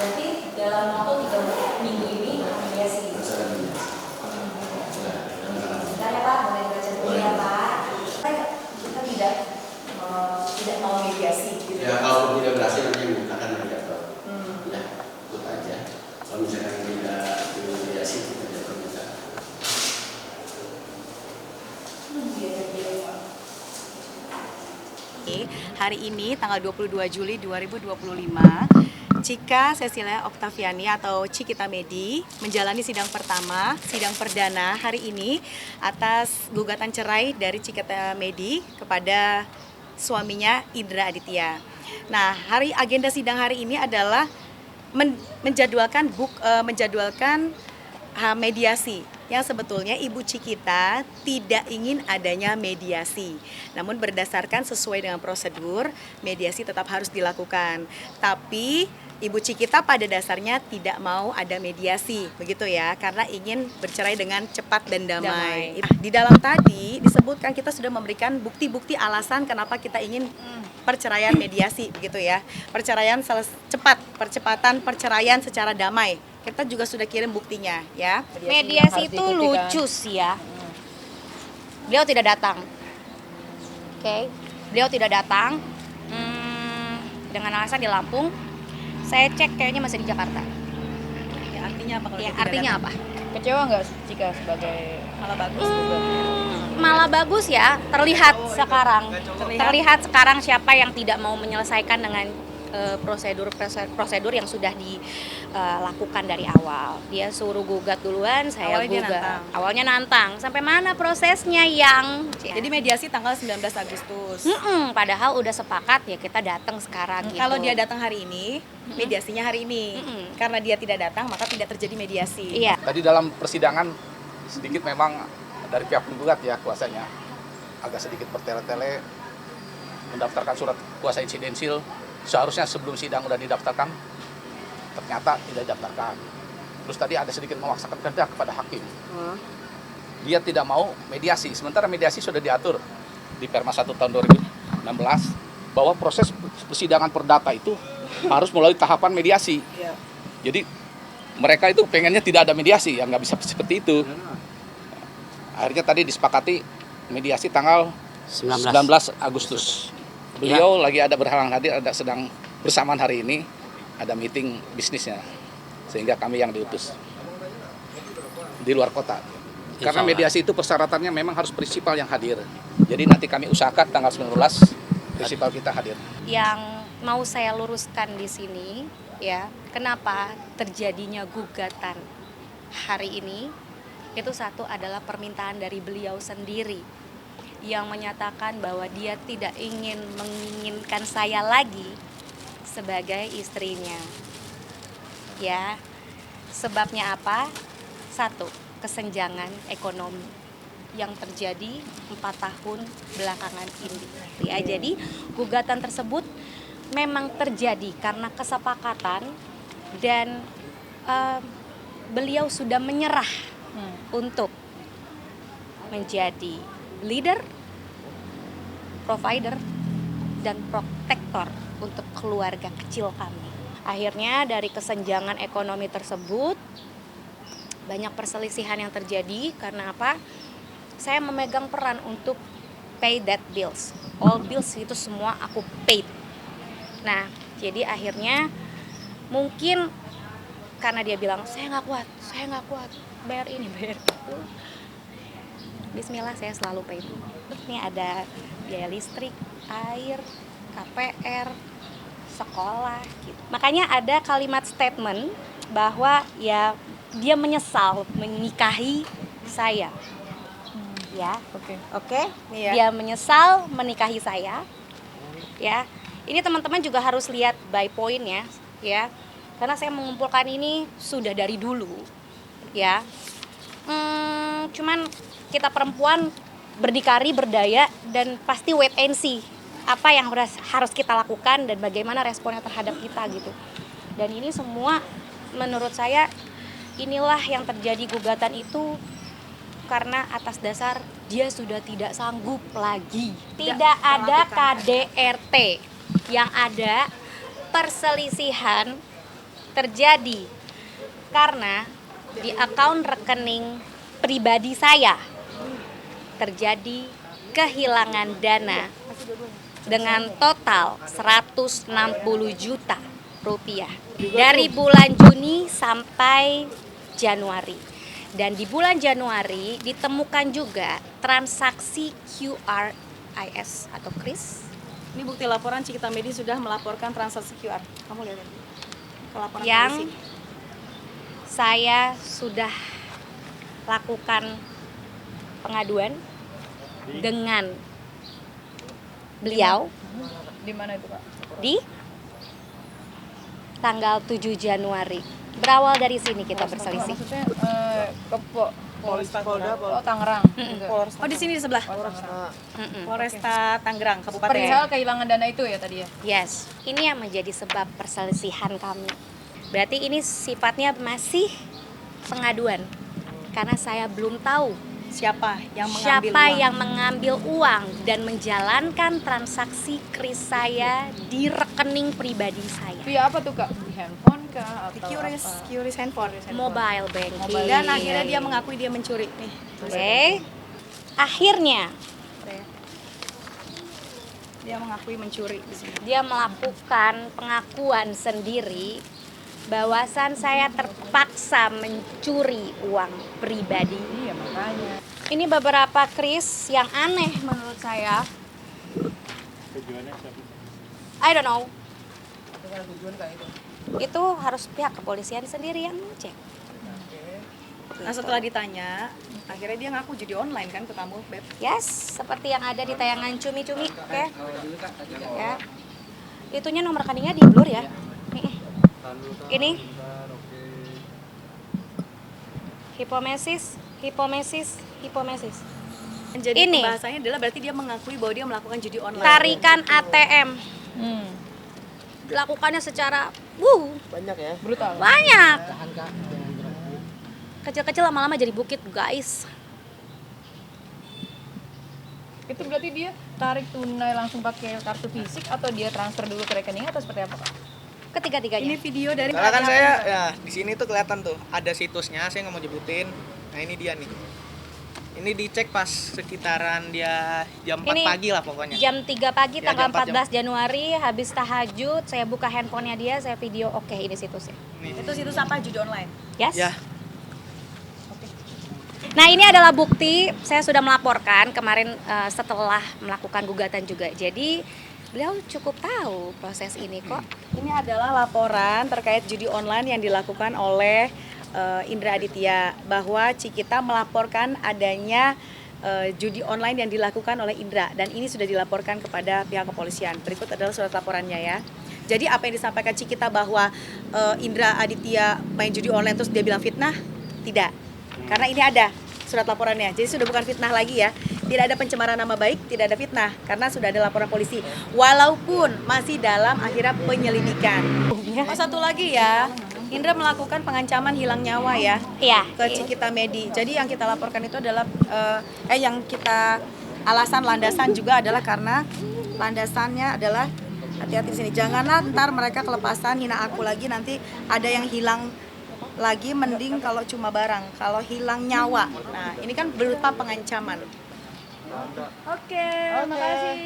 Berarti dalam waktu 3 minggu ini mediasi. Bentar ya Pak, boleh baca dulu ya Pak. Kita tidak mau mediasi. Gitu. Ya kalau tidak berhasil nanti menggunakan mediator. Ya ikut aja. Kalau misalkan tidak mediasi kita tidak perminta. Hari ini tanggal 22 Juli 2025, Cika Cecilia Oktaviani atau Cikita Medi menjalani sidang pertama, sidang perdana hari ini atas gugatan cerai dari Cikita Medi kepada suaminya Indra Aditya. Nah, agenda sidang hari ini adalah menjadwalkan mediasi yang sebetulnya Ibu Cikita tidak ingin adanya mediasi. Namun berdasarkan sesuai dengan prosedur, mediasi tetap harus dilakukan. Tapi Ibu Cikita pada dasarnya tidak mau ada mediasi, begitu ya, karena ingin bercerai dengan cepat dan damai. Di dalam tadi disebutkan kita sudah memberikan bukti-bukti alasan kenapa kita ingin perceraian mediasi, begitu ya. Perceraian cepat, percepatan perceraian secara damai. Kita juga sudah kirim buktinya ya. Mediasi itu lucu sih ya. Beliau tidak datang. Oke. Beliau tidak datang. Dengan alasan di Lampung. Saya cek kayaknya masih di Jakarta. Ya, artinya apa kalau Ya, dia tidak artinya datang? apa? Kecewa nggak Cika sebagai Malah bagus juga. Malah bagus ya, terlihat sekarang siapa yang tidak mau menyelesaikan dengan prosedur yang sudah dilakukan dari awal. Dia suruh gugat duluan, saya gugat. Awalnya nantang. Sampai mana prosesnya yang? Jadi mediasi tanggal 19 Agustus. Padahal udah sepakat ya kita datang sekarang gitu. Kalau dia datang hari ini, mediasinya hari ini. Karena dia tidak datang, maka tidak terjadi mediasi. Iya. Tadi dalam persidangan sedikit memang dari pihak penggugat ya kuasanya agak sedikit bertele-tele mendaftarkan surat kuasa insidensil. Seharusnya sebelum sidang udah didaftarkan, ternyata tidak didaftarkan. Terus tadi ada sedikit memaksakan kehendak kepada hakim. Dia tidak mau mediasi, sementara mediasi sudah diatur di Perma 1 tahun 2016 bahwa proses persidangan perdata itu harus melalui tahapan mediasi. Jadi mereka itu pengennya tidak ada mediasi, ya nggak bisa seperti itu. Akhirnya tadi disepakati mediasi tanggal 19 Agustus. Beliau lagi ada berhalang hadir, ada sedang bersamaan hari ini, ada meeting bisnisnya, sehingga kami yang diutus di luar kota. Karena mediasi itu persyaratannya memang harus prinsipal yang hadir. Jadi nanti kami usahakan tanggal 19 prinsipal kita hadir. Yang mau saya luruskan di sini ya, kenapa terjadinya gugatan hari ini? Itu satu adalah permintaan dari beliau sendiri yang menyatakan bahwa dia tidak menginginkan saya lagi sebagai istrinya. Ya, sebabnya apa? Satu, kesenjangan ekonomi yang terjadi 4 tahun belakangan ini. Ya, jadi gugatan tersebut memang terjadi karena kesepakatan dan beliau sudah menyerah untuk menjadi leader, provider, dan protektor untuk keluarga kecil kami. Akhirnya dari kesenjangan ekonomi tersebut banyak perselisihan yang terjadi karena apa? Saya memegang peran untuk pay that bills. All bills itu semua aku paid. Nah, jadi akhirnya mungkin karena dia bilang saya nggak kuat, bayar ini, bayar itu. Bismillah saya selalu pay itu. Ini ada biaya listrik, air, KPR, sekolah gitu. Makanya ada kalimat statement bahwa ya dia menyesal menikahi saya. Ya. Oke. Iya. Dia menyesal menikahi saya. Ya. Ini teman-teman juga harus lihat by point ya. Karena saya mengumpulkan ini sudah dari dulu. Ya. Cuman kita perempuan berdikari, berdaya, dan pasti wait and see apa yang harus kita lakukan dan bagaimana responnya terhadap kita gitu. Dan ini semua menurut saya inilah yang terjadi gugatan itu karena atas dasar dia sudah tidak sanggup lagi. Tidak ada KDRT, yang ada perselisihan terjadi karena di akun rekening pribadi saya terjadi kehilangan dana dengan total 160 juta rupiah dari bulan Juni sampai Januari. Dan di bulan Januari ditemukan juga transaksi QRIS atau KRIS. Ini bukti laporan Cikita Medi sudah melaporkan transaksi QR. Kamu lihat ini. Ke laporan Yang polisi. saya sudah lakukan pengaduan dengan beliau Di mana itu, Pak? di tanggal 7 Januari. Berawal dari sini kita berselisih. Maksudnya ke Polda, Tangerang. Gitu. Oh, di sini di sebelah. Mm-mm. Polresta Tangerang, Kabupaten. Perihal kehilangan dana itu ya tadi ya? Yes, ini yang menjadi sebab perselisihan kami. Berarti ini sifatnya masih pengaduan. Karena saya belum tahu Siapa yang mengambil siapa uang? yang mengambil uang dan menjalankan transaksi KRIS saya di rekening pribadi saya. Via apa tuh, Kak? Di handphone kah? Di Atau QRIS, apa? QRIS handphone. Mobile banking. Dan akhirnya dia mengakui dia mencuri. Nih. Oke. Akhirnya Dia mengakui mencuri di sini. dia melakukan pengakuan sendiri bahwasan saya terpaksa mencuri uang pribadi. Iya, makanya. Ini beberapa kris yang aneh menurut saya. I don't know. Itu harus pihak kepolisian sendiri yang cek. Nah, setelah ditanya, akhirnya dia ngaku judi online kan ke kamu, Beb. Yes, seperti yang ada di tayangan cumi-cumi, oke? Ya. Itunya nomor rekeningnya di blur ya. Nih. Ini. Hipomesis. Jadi Ini. pembahasannya adalah berarti dia mengakui bahwa dia melakukan judi online. Tarikan ATM. Dilakukannya secara Brutal. banyak. Kecil-kecil lama-lama jadi bukit, guys. Itu berarti dia tarik tunai langsung pakai kartu fisik atau dia transfer dulu ke rekening atau seperti apa, Kak? Ketiga-tiganya. Ini video dari Soalnya kan pihak saya apa? ya di sini tuh kelihatan tuh ada situsnya, saya nggak mau nyebutin. Nah ini dia nih. Ini dicek pas sekitaran dia jam 4 Ini pagi lah pokoknya. Jam 3 pagi Ya, tanggal jam 4 14 Januari habis tahajud, saya buka handphonenya dia, saya video, oke ini situsnya. Nih. Itu situs apa? Judi online. Yes? Ya, Nah ini adalah bukti, saya sudah melaporkan kemarin setelah melakukan gugatan juga. Jadi beliau cukup tahu proses ini kok. Ini adalah laporan terkait judi online yang dilakukan oleh Indra Aditya, bahwa Cikita melaporkan adanya judi online yang dilakukan oleh Indra, dan ini sudah dilaporkan kepada pihak kepolisian. Berikut adalah surat laporannya ya. Jadi apa yang disampaikan Cikita bahwa Indra Aditya main judi online terus dia bilang fitnah? Tidak. Karena ini ada surat laporannya. Jadi sudah bukan fitnah lagi ya. Tidak ada pencemaran nama baik, tidak ada fitnah karena sudah ada laporan polisi. Walaupun masih dalam akhirnya penyelidikan. Oh, satu lagi ya. Indra melakukan pengancaman hilang nyawa ya Iya. ke Cikita Medi. Jadi yang kita laporkan itu adalah yang kita alasan landasan juga adalah karena landasannya adalah hati-hati di sini. Janganlah ntar mereka kelepasan hina aku lagi, nanti ada yang hilang lagi, mending kalau cuma barang, kalau hilang nyawa. Nah, ini kan berupa pengancaman. Oke, makasih.